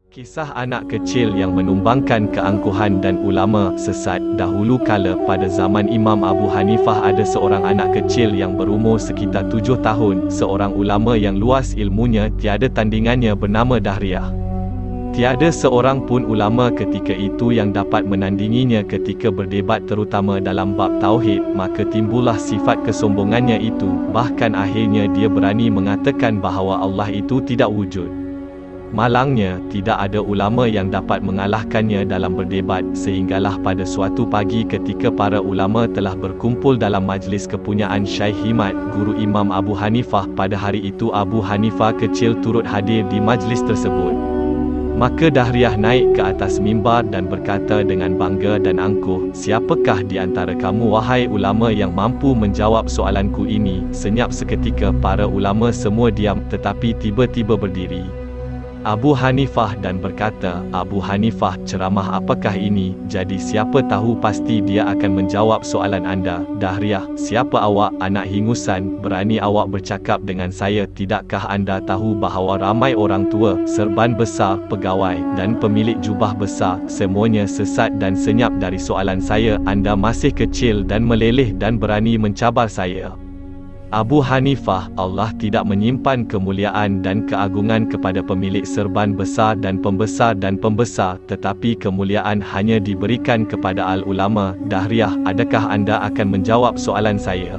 Kisah anak kecil yang menumbangkan keangkuhan dan ulama sesat. Dahulu kala pada zaman Imam Abu Hanifah ada seorang anak kecil yang berumur sekitar 7 tahun, seorang ulama yang luas ilmunya tiada tandingannya bernama Dahriyah. Tiada seorang pun ulama ketika itu yang dapat menandinginya ketika berdebat terutama dalam bab tauhid, maka timbullah sifat kesombongannya itu, bahkan akhirnya dia berani mengatakan bahawa Allah itu tidak wujud. Malangnya, tidak ada ulama yang dapat mengalahkannya dalam berdebat, sehinggalah pada suatu pagi ketika para ulama telah berkumpul dalam majlis kepunyaan Syekh Himad, guru Imam Abu Hanifah. Pada hari itu Abu Hanifah kecil turut hadir di majlis tersebut. Maka Dahriyah naik ke atas mimbar dan berkata dengan bangga dan angkuh, "Siapakah di antara kamu wahai ulama yang mampu menjawab soalanku ini?" Senyap seketika para ulama semua diam, tetapi tiba-tiba berdiri Abu Hanifah dan berkata, "Abu Hanifah, ceramah apakah ini? Jadi siapa tahu pasti dia akan menjawab soalan anda." Dahriyah, "Siapa awak, anak hingusan? Berani awak bercakap dengan saya? Tidakkah anda tahu bahawa ramai orang tua, serban besar, pegawai, dan pemilik jubah besar, semuanya sesat dan senyap dari soalan saya? Anda masih kecil dan meleleh dan berani mencabar saya." Abu Hanifah, Allah tidak menyimpan kemuliaan dan keagungan kepada pemilik serban besar dan pembesar, tetapi kemuliaan hanya diberikan kepada al-ulama. Dahriyah, adakah anda akan menjawab soalan saya?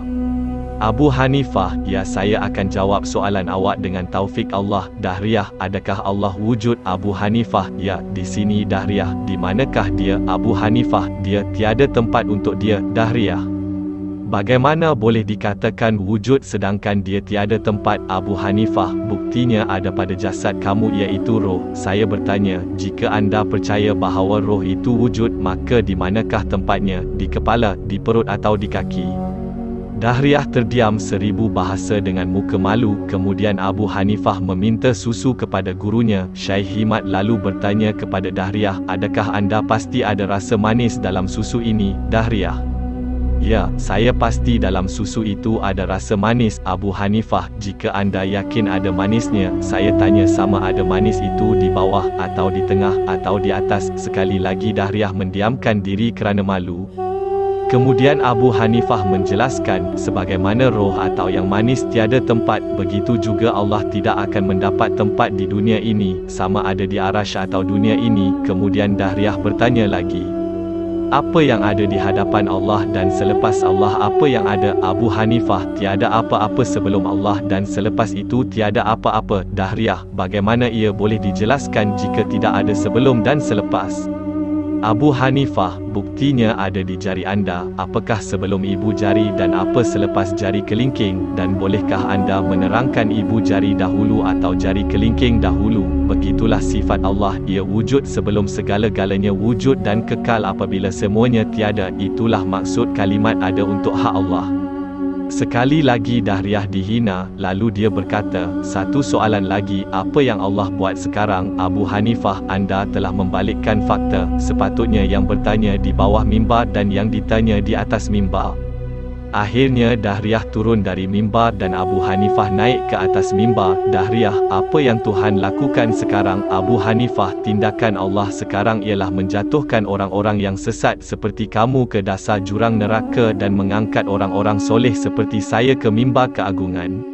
Abu Hanifah, ya, saya akan jawab soalan awak dengan taufik Allah. Dahriyah, adakah Allah wujud? Abu Hanifah, ya, di sini. Dahriyah, di manakah dia? Abu Hanifah, dia tiada tempat untuk dia. Dahriyah, bagaimana boleh dikatakan wujud sedangkan dia tiada tempat? Abu Hanifah, buktinya ada pada jasad kamu, iaitu roh. Saya bertanya, jika anda percaya bahawa roh itu wujud, maka di manakah tempatnya? Di kepala, di perut atau di kaki? Dahriyah terdiam 1000 bahasa dengan muka malu. Kemudian Abu Hanifah meminta susu kepada gurunya. Syekh Himad lalu bertanya kepada Dahriyah, adakah anda pasti ada rasa manis dalam susu ini? Dahriyah, ya, saya pasti dalam susu itu ada rasa manis. Abu Hanifah, jika anda yakin ada manisnya, saya tanya sama ada manis itu di bawah, atau di tengah, atau di atas? Sekali lagi Dahriyah mendiamkan diri kerana malu. Kemudian Abu Hanifah menjelaskan, sebagaimana roh atau yang manis tiada tempat, begitu juga Allah tidak akan mendapat tempat di dunia ini, sama ada di Arasy atau dunia ini. Kemudian Dahriyah bertanya lagi, apa yang ada di hadapan Allah dan selepas Allah? Apa yang ada? Abu Hanifah, tiada apa-apa sebelum Allah dan selepas itu tiada apa-apa. Dahriyah, bagaimana ia boleh dijelaskan jika tidak ada sebelum dan selepas? Abu Hanifah, buktinya ada di jari anda. Apakah sebelum ibu jari dan apa selepas jari kelingking? Dan bolehkah anda menerangkan ibu jari dahulu atau jari kelingking dahulu? Begitulah sifat Allah, ia wujud sebelum segala-galanya wujud dan kekal apabila semuanya tiada. Itulah maksud kalimat ada untuk hak Allah. Sekali lagi Dahriyah dihina, lalu dia berkata, satu soalan lagi, apa yang Allah buat sekarang? Abu Hanifah, anda telah membalikkan fakta. Sepatutnya yang bertanya di bawah mimbar dan yang ditanya di atas mimbar. Akhirnya Dahriyah turun dari mimbar dan Abu Hanifah naik ke atas mimbar. Dahriyah, apa yang Tuhan lakukan sekarang? Abu Hanifah, tindakan Allah sekarang ialah menjatuhkan orang-orang yang sesat seperti kamu ke dasar jurang neraka dan mengangkat orang-orang soleh seperti saya ke mimbar keagungan.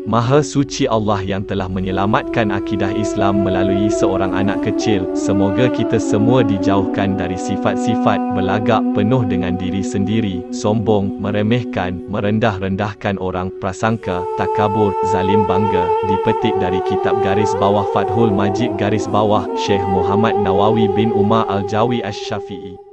Maha suci Allah yang telah menyelamatkan akidah Islam melalui seorang anak kecil. Semoga kita semua dijauhkan dari sifat-sifat berlagak, penuh dengan diri sendiri, sombong, meremehkan, merendah-rendahkan orang, prasangka, takabur, zalim bangga. Dipetik dari kitab _Fathul Majid _Syekh Muhammad Nawawi bin Umar Al-Jawi Asy-Syafi'i.